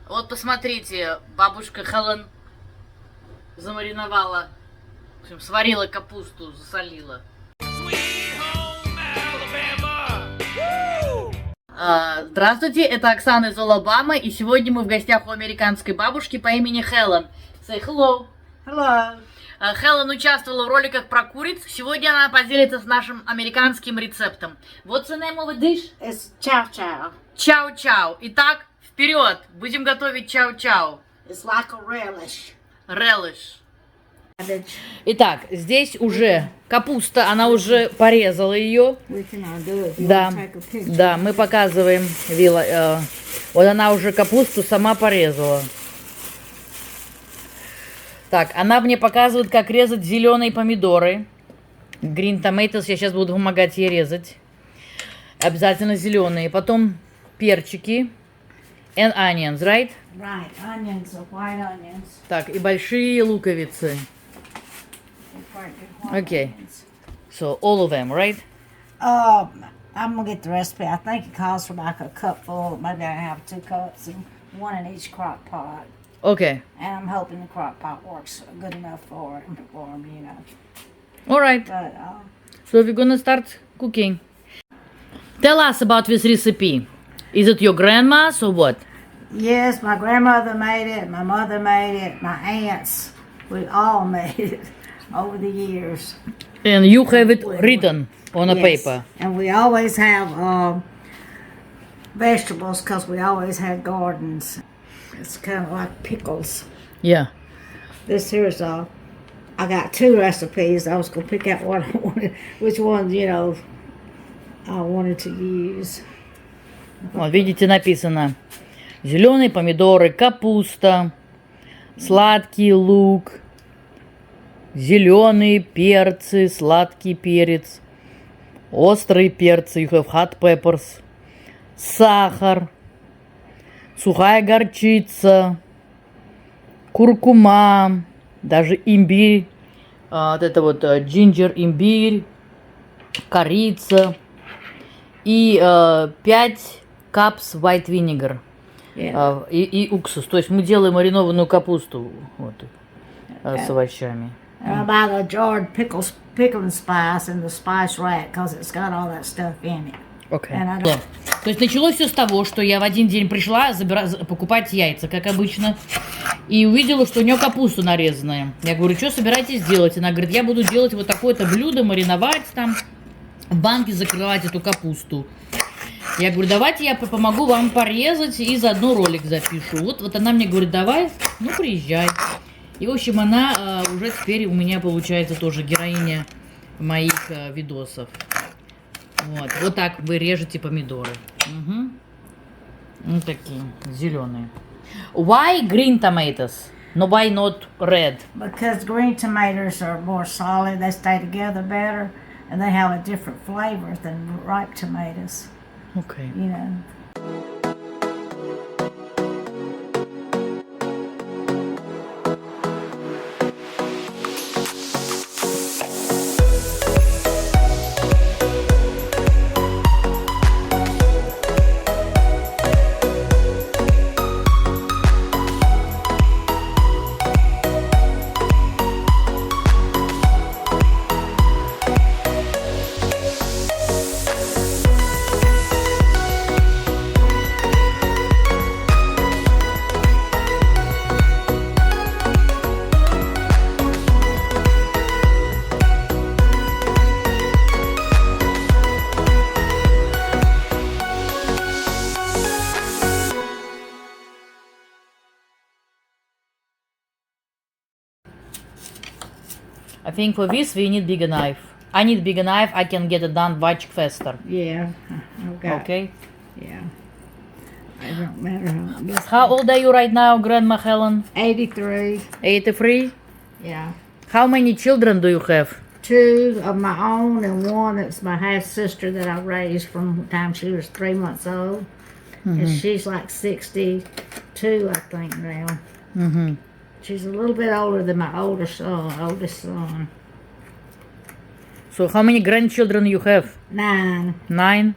Вот посмотрите, бабушка Хелен замариновала, в общем, сварила капусту, засолила. Здравствуйте, это Оксана из Алабамы, и сегодня мы в гостях у американской бабушки по имени Хелен. Say hello. Hello. Хелен участвовала в роликах про куриц. Сегодня она поделится с нашим американским рецептом. What's the name of the dish? It's Chau-Chau. Чау-Чау. Итак, вперед! Будем готовить чау-чау. It's like a relish. Relish. Итак, здесь уже капуста, она уже порезала ее. Да, да, мы показываем, вот она уже капусту сама порезала. Так, она мне показывает, как резать зеленые помидоры. Green tomatoes, я сейчас буду помогать ей резать. Обязательно зеленые. Потом перчики. And onions, right? Right, onions, white onions. Так, и большие луковицы. Okay. So all of them, right? I'm gonna get the recipe. I think it calls for like a cupful. Maybe I have 2 cups and 1 in each crock pot. Okay. And I'm hoping the crock pot works good enough for him, you know. All right. But So we're gonna start cooking. Tell us about this recipe. Is it your grandma's or what? yes, my grandmother made it. My mother made it. My aunts, we all made it over the years. And you have it written on a Yes. paper. And we always have vegetables because we always had gardens. It's kind of like pickles. Yeah. This here's I got 2 recipes. I was gonna pick out what I wanted, which one, you know, I wanted to use. Вот, видите, написано зеленые помидоры, капуста, сладкий лук, зеленые перцы, сладкий перец, острые перцы, you have hot peppers, сахар, сухая горчица, куркума, даже имбирь, вот это вот ginger, имбирь, корица и 5 cups white vinegar и уксус. То есть мы делаем маринованную капусту вот, с овощами. And I buy the jarred pickling spice in the spice rack because it's got all that stuff in it. Okay. And I don't... То есть началось все с того, что я в один день пришла покупать яйца, как обычно, и увидела, что у нее капуста нарезанная. Я говорю, что собираетесь делать? Она говорит, я буду делать вот такое-то блюдо, мариновать там, в банке закрывать эту капусту. Я говорю, давайте я помогу вам порезать и заодно ролик запишу. Вот она мне говорит, давай, ну приезжай. И в общем она уже теперь у меня получается тоже героиня моих видосов. Вот так вы режете помидоры. Угу. Вот такие, зеленые. Why green tomatoes? No, why not red? Because green tomatoes are more solid, they stay together better, and they have a different flavor than ripe tomatoes. Okay. You know. I think for this we need bigger knife. I need bigger knife. I can get it done much faster. Yeah. Okay. Yeah. It don't matter How old are you right now, Grandma Helen? 83. 83. Yeah. How many children do you have? 2 of my own and 1 that's my half sister that I raised from the time she was 3 months old. And she's like 62, I think now. Mm-hmm. She's a little bit older than my oldest son. So how many grandchildren you have? 9. 9?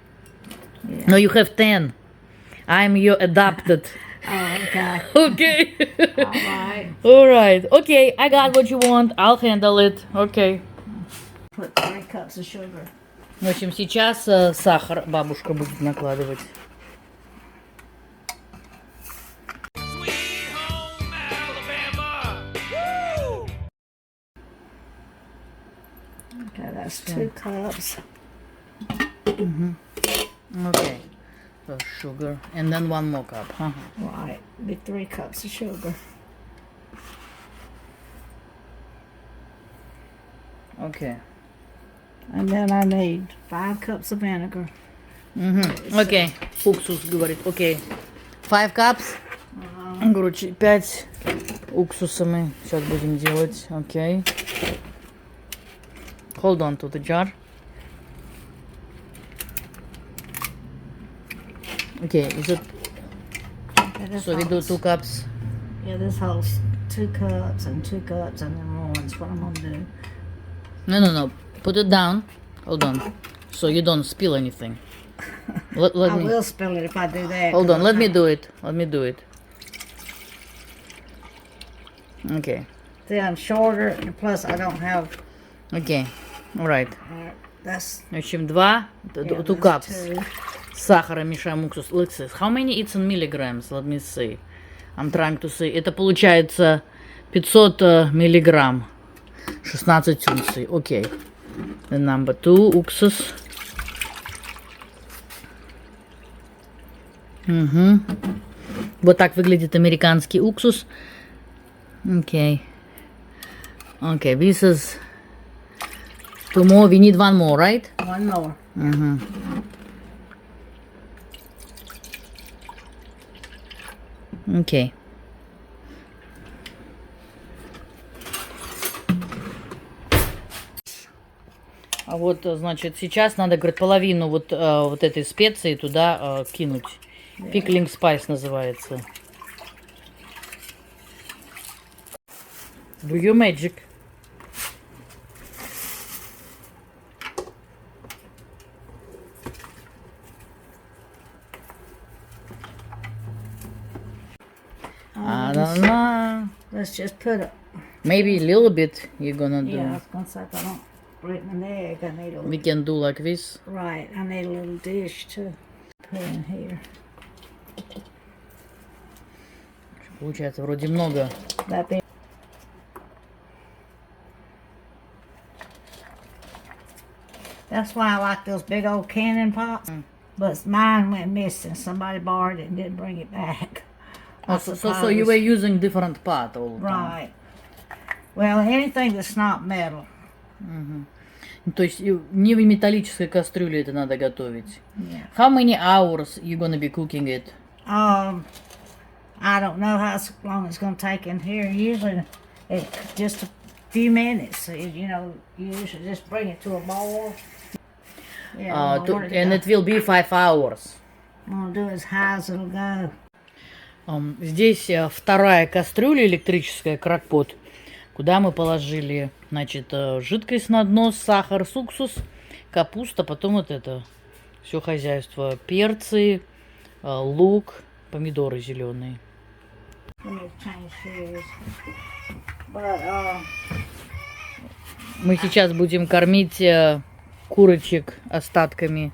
Yeah. No, you have 10. I'm your adopted Oh, okay. Okay. All right. All right. Okay, I got what you want. I'll handle it. Okay. Put 3 cups of sugar. В общем, сейчас сахар бабушка будет накладывать. Sweet home Alabama. Woo! Okay, that's 2 cups. Okay. So sugar. And then 1 more cup. Right. Be 3 cups of sugar. Okay. And then I need 5 cups of vinegar. Окей. Уксус, говорит. Окей. 5 cups. Короче, 5 уксуса мы сейчас будем делать. Окей. Hold on to the jar. Okay, is it... Okay, this So we do holds- 2 cups. Yeah, this holds 2 cups and 2 cups and then more. That's what I'm gonna do. No. Put it down. Hold on. So you don't spill anything. Let I me... will spill it if I do that. Hold 'cause on, let me I'm- do it. Let me do it. Okay. See, I'm shorter, and plus I don't have. Okay. Alright. That's. В общем, 2, Yeah, 2 that's cups. 2. Сахара мешаем уксус. Let's see. How many it's in milligrams? Let me see. I'm trying to see. Это получается 500 миллиграмм. 16 унций. Окей. The number 2 уксус. Вот так выглядит американский уксус. Окей. Okay, this is 2 more. We need 1 more, right? 1 more. Окей. А вот, значит, сейчас надо, говорит, половину вот этой специи туда кинуть. Pickling spice называется. Do your magic. I don't know. Let's just put it. Maybe a little bit you're gonna do. Yeah, I was gonna say if I don't break an egg, I need a We can do like this. right. I need a little dish to put in here. Получается вроде много. That be. That's why I like those big old cannon pots. But mine went missing. Somebody borrowed it and didn't bring it back. I So you suppose. were using different pot all the time. Right. Well, anything that's not metal. То есть не в металлической кастрюле это надо готовить. Yeah. How many hours you gonna be cooking it? I don't know how long it's going to take in here. Usually, it's just a few minutes. So, you know, you usually just bring it to a boil. Yeah, And it will be 5 hours. I'm going to do as high as it'll go. Здесь вторая кастрюля электрическая, крокпот, куда мы положили, значит, жидкость на дно, сахар, уксус, капуста, потом вот это все хозяйство, перцы, лук, помидоры зеленые. Let me change shoes. But, Мы сейчас будем кормить курочек остатками.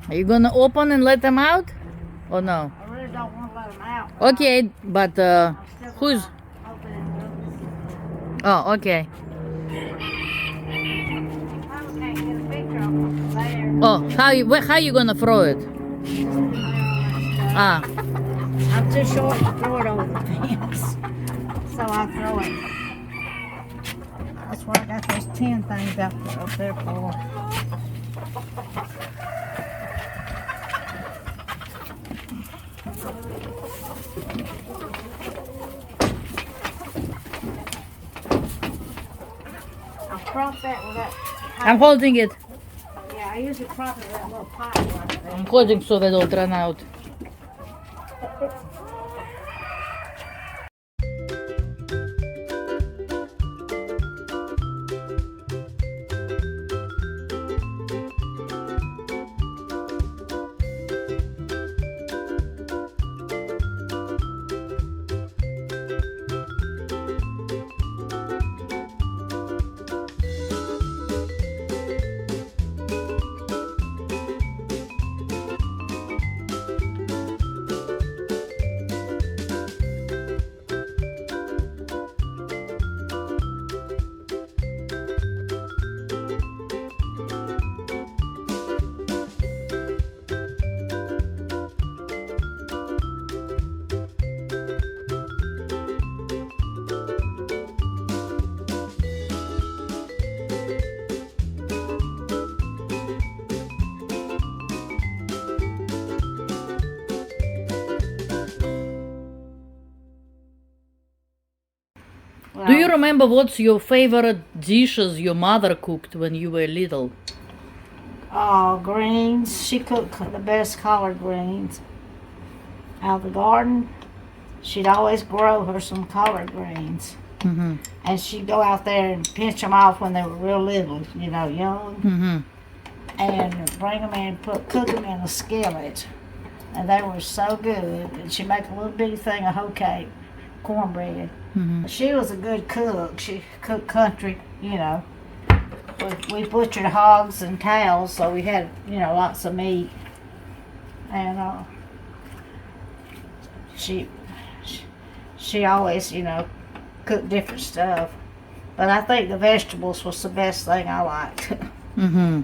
Are you gonna open and let them out? Or no? I really don't want to let them out. Okay, but who's? Oh, okay. Oh, how you gonna throw it? Ah, I'm too short to throw it over the fence, so I throw it. That's why I got those 10 things up there for. I'll prop that with that. I'm holding it. Yeah, I usually prop it with that little pot right there. I'm holding so they don't run out. Do you remember what's your favorite dishes your mother cooked when you were little? Oh, greens. She cooked the best collard greens out of the garden. She'd always grow her some collard greens. Mm-hmm. And she'd go out there and pinch them off when they were real little, you know, young. Mm-hmm. And bring them in, cook them in a skillet. And they were so good. And she'd make a little bitty thing of hoe cake, cornbread. Mm-hmm. She was a good cook. She cooked country, you know. We butchered hogs and cows, so we had, you know, lots of meat. And she always, you know, cooked different stuff. But I think the vegetables was the best thing I liked. Mm-hmm.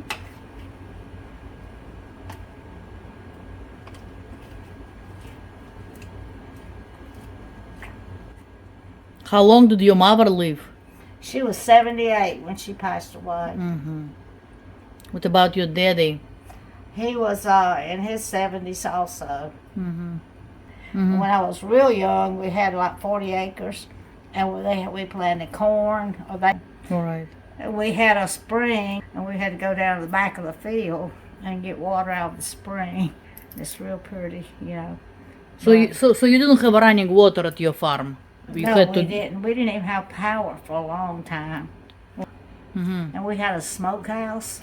How long did your mother live? She was 78 when she passed away. Mm-hmm. What about your daddy? He was in his 70s also. Mm-hmm. Mm-hmm. When I was real young, we had like 40 acres, and we planted corn. All right. We had a spring, and we had to go down to the back of the field and get water out of the spring. It's real pretty, you know. So you didn't have running water at your farm? No, we didn't. We didn't even have power for a long time. Mm-hmm. And we had a smokehouse.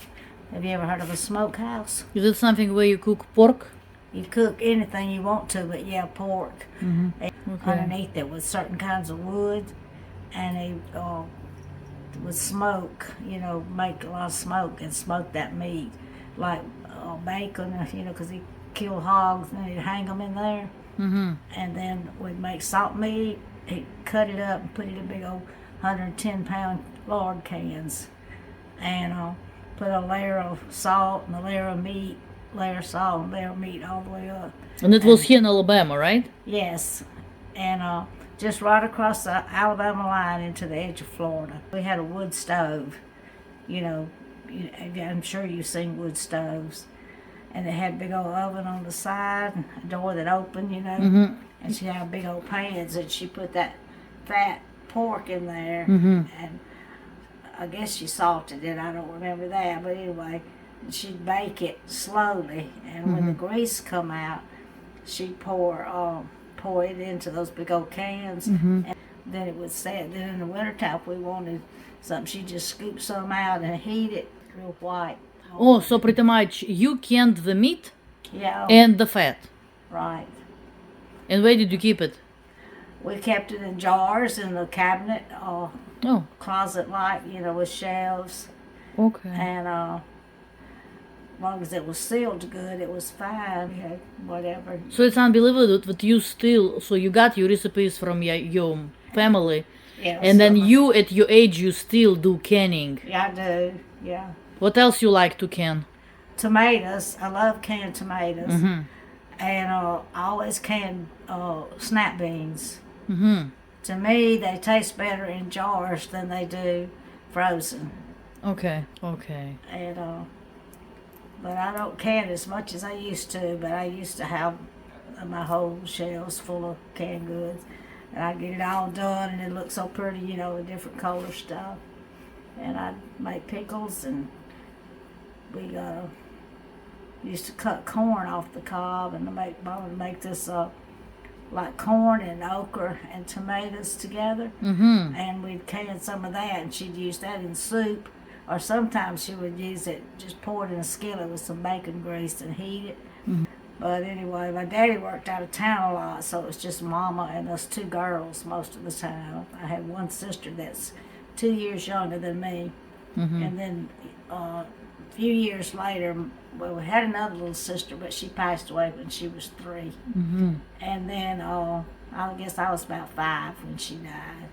Have you ever heard of a smokehouse? Is it something where you cook pork? You cook anything you want to, but yeah, pork. Mm-hmm. Okay. Underneath it was certain kinds of wood, and they would smoke, you know, make a lot of smoke and smoke that meat, like bacon, you know, because he killed hogs and he'd hang them in there. Mm-hmm. And then we'd make salt meat. He'd cut it up and put it in big old 110-pound lard cans, and put a layer of salt and a layer of meat, layer of salt and layer of meat all the way up. And it was here in Alabama, right? Yes, and just right across the Alabama line into the edge of Florida. We had a wood stove, you know, I'm sure you've seen wood stoves. And they had a big old oven on the side, a door that opened, you know. Mm-hmm. And she had big old pans, and she put that fat pork in there. Mm-hmm. And I guess she salted it, I don't remember that. But anyway, she'd bake it slowly. And when the grease come out, she'd pour it into those big old cans. Mm-hmm. And then it would set. Then in the wintertime, if we wanted something, she'd just scoop some out and heat it real white. Oh, so pretty much you canned the meat Yeah. and the fat. Right. And where did you keep it? We kept it in jars in the cabinet, Oh, closet like, you know, with shelves. okay. And long as it was sealed good, it was fine. We had whatever. So it's unbelievable that you still, so you got your recipes from your family, Yeah. and then some- you, at your age, you still do canning. Yeah, I do. Yeah. What else you like to can? Tomatoes. I love canned tomatoes. Mm-hmm. And I always can snap beans. Mm-hmm. To me, they taste better in jars than they do frozen. Okay. And but I don't can as much as I used to. But I used to have my whole shelves full of canned goods, and I get it all done, and it looks so pretty, you know, with different color stuff. And I'd make pickles, and we used to cut corn off the cob, and Mama would make this like corn and okra and tomatoes together, Mm-hmm. and we'd can some of that, and she'd use that in soup, or sometimes she would use it, just pour it in a skillet with some bacon grease and heat it. Mm-hmm. But anyway, my daddy worked out of town a lot, so it was just Mama and us two girls most of the time. I had one sister that's 2 years younger than me, Mm-hmm. and then a few years later, well, we had another little sister, but she passed away when she was 3. Mm-hmm. And then I guess I was about 5 when she died.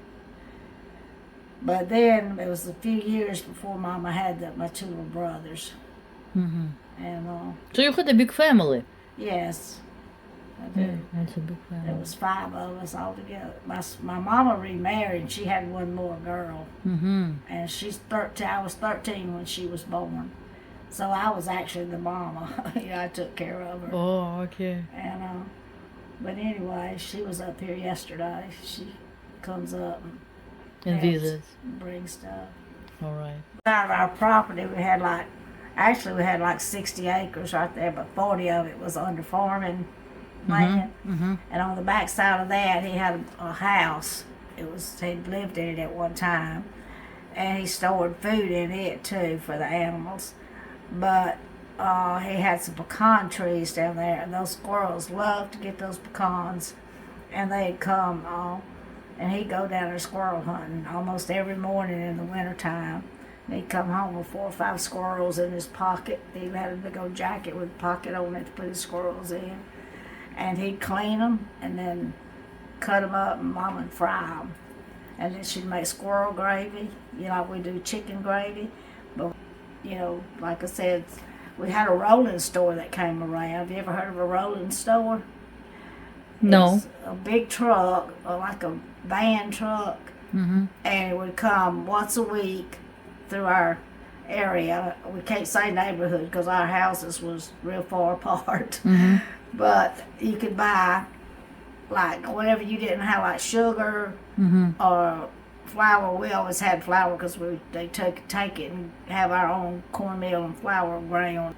But then it was a few years before Mama had my 2 little brothers. Mm-hmm. And So you had a big family. yes, I did. That's a big There family. was 5 of us all together. My mama remarried, and she had one more girl. Mm-hmm. And she's 13. I was 13 when she was born. So I was actually the mama. I took care of her. Oh, okay. And but anyway, she was up here yesterday. She comes up And helps visits. bring stuff. All right. Out of our property, we had like 60 acres right there, but 40 of it was under farming land. Mm-hmm. And on the back side of that, he had a house. He'd lived in it at one time, and he stored food in it too for the animals. But he had some pecan trees down there, and those squirrels loved to get those pecans, and they'd come and he'd go down there squirrel hunting almost every morning in the wintertime. And he'd come home with 4 or 5 squirrels in his pocket. He had a big old jacket with a pocket on it to put his squirrels in. And he'd clean them and then cut them up, and Mama would fry them. And then she'd make squirrel gravy, you know, like we do chicken gravy. But, you know, like I said, we had a rolling store that came around. Have you ever heard of a rolling store? No. It's a big truck, or like a van truck, Mm-hmm. and it would come once a week through our area. We can't say neighborhood because our houses was real far apart. Mm-hmm. But you could buy like whatever you didn't have, like sugar Mm-hmm. or flour. We always had flour because they take it and have our own cornmeal and flour ground.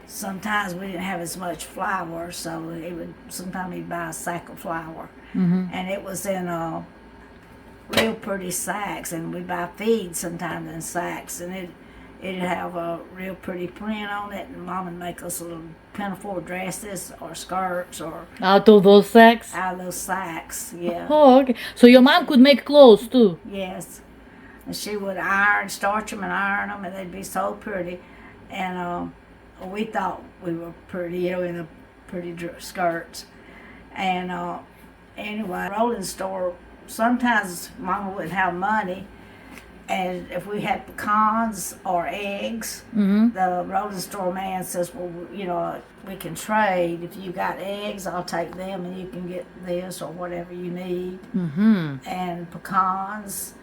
Sometimes we didn't have as much flour, so sometimes he'd buy a sack of flour, Mm-hmm. and it was in real pretty sacks, and we'd buy feed sometimes in sacks, and it'd have a real pretty print on it, and Mom would make us little pinafore dresses or skirts or Out of those sacks? out of those sacks. Yeah. Oh, okay. So your mom could make clothes too? Yes. And she would starch them and iron them, and they'd be so pretty. And we thought we were pretty, you know, in the pretty skirts. And anyway, rolling store, sometimes Mama wouldn't have money. And if we had pecans or eggs, Mm-hmm. the rolling store man says, well, you know, we can trade. If you got eggs, I'll take them, and you can get this or whatever you need. Mm-hmm. And pecans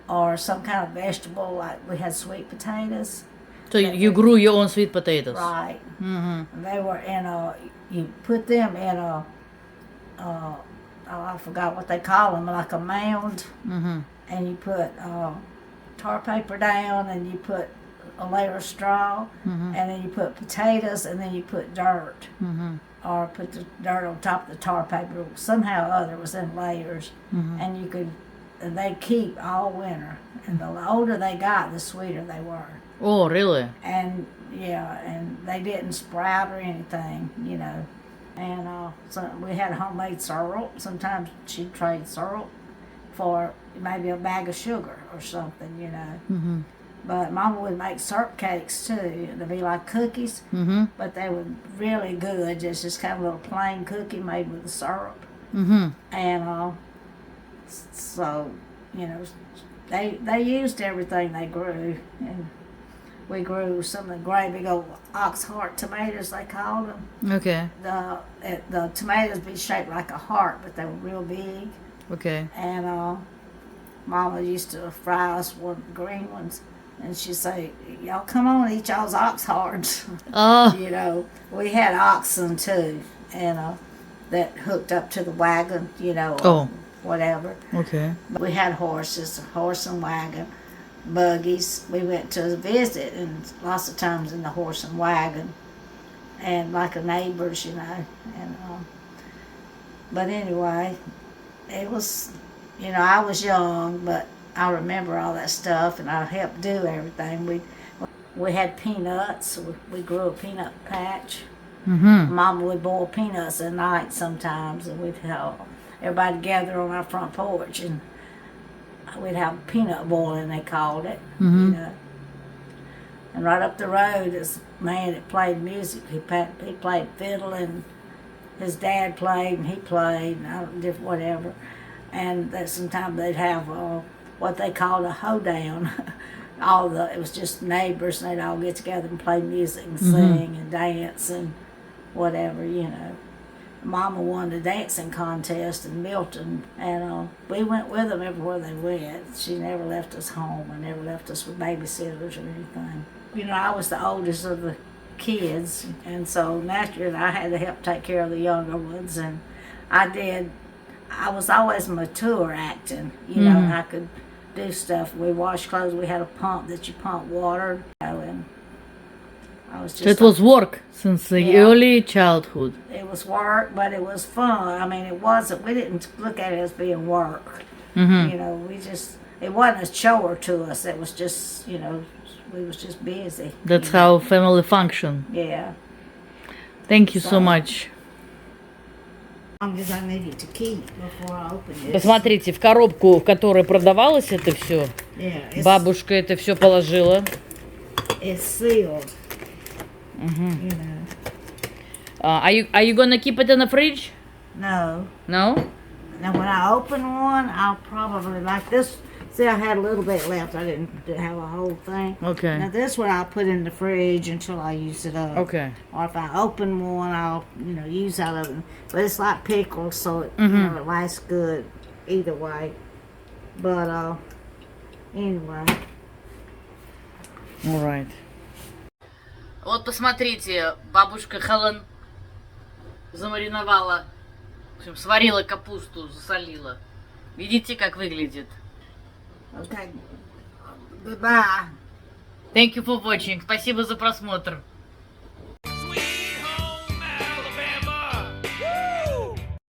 or some kind of vegetable, like we had sweet potatoes. So you grew your own sweet potatoes? Right. Mm-hmm. And they were in you put them in I forgot what they call them, like a mound. Mm-hmm. And you put tar paper down, and you put a layer of straw, Mm-hmm. and then you put potatoes, and then you put dirt, Mm-hmm. or put the dirt on top of the tar paper. Somehow or other it was in layers, Mm-hmm. and they keep all winter. And the older they got, the sweeter they were. Oh, really? And yeah, and they didn't sprout or anything, you know. And so we had homemade syrup. Sometimes she'd trade syrup for maybe a bag of sugar or something, you know. Mm-hmm. But Mama would make syrup cakes too. They'd be like cookies, but they were really good. Just kind of a little plain cookie made with the syrup. And so, you know, they used everything they grew. And we grew some of the great big old ox heart tomatoes, they called them. Okay. The tomatoes be shaped like a heart, but they were real big. Okay. And Mama used to fry us one green ones. And she'd say, y'all come on, eat y'all's ox hearts. Oh. You know, we had oxen too, and that hooked up to the wagon, you know, or whatever. Okay. But we had horses, horse and wagon, buggies. We went to visit, and lots of times in the horse and wagon, and like a neighbors, you know. And but anyway, it was, you know, I was young, but I remember all that stuff, and I helped do everything. We had peanuts. We grew a peanut patch. Mama would boil peanuts at night sometimes, and we'd have everybody gather on our front porch, and we'd have peanut boiling, they called it, you know. And right up the road is a man that played music. He played fiddle, and his dad played, and he played, and I don't know, whatever. And that sometimes they'd have what they called a hoedown. It was just neighbors, and they'd all get together and play music and sing and dance and whatever, you know. Mama won the dancing contest in Milton, and we went with them everywhere they went. She never left us home, and never left us with babysitters or anything. You know, I was the oldest of the kids, and so naturally I had to help take care of the younger ones, and I was always mature acting, you know, and I could do stuff. We washed clothes. We had a pump that you pump water, you know, and I was just. So it was work since the early childhood. It was work, but it was fun. I mean, it wasn't. We didn't look at it as being work. You know, it wasn't a chore to us. It was just, you know, we was just busy. That's how family function. Yeah. Thank you so much. As I needed to keep before I opened it. Посмотрите, в коробку, в которой продавалось это все, бабушка это все положила. It's sealed. You know. Are you gonna keep it in the fridge? No. No? Now when I open one, I'll probably like this. See, I had a little bit left. I didn't have a whole thing. Okay. Now this one I'll put in the fridge until I use it up. Okay. Or if I open one, I'll, you know, use out of it. But it's like pickles, so it, you know, it lasts good either way. But anyway. All right. Вот посмотрите, бабушка Хелен замариновала, в общем, сварила капусту, засолила. Видите, как выглядит? Okay. Goodbye. Thank you for watching. Спасибо за просмотр.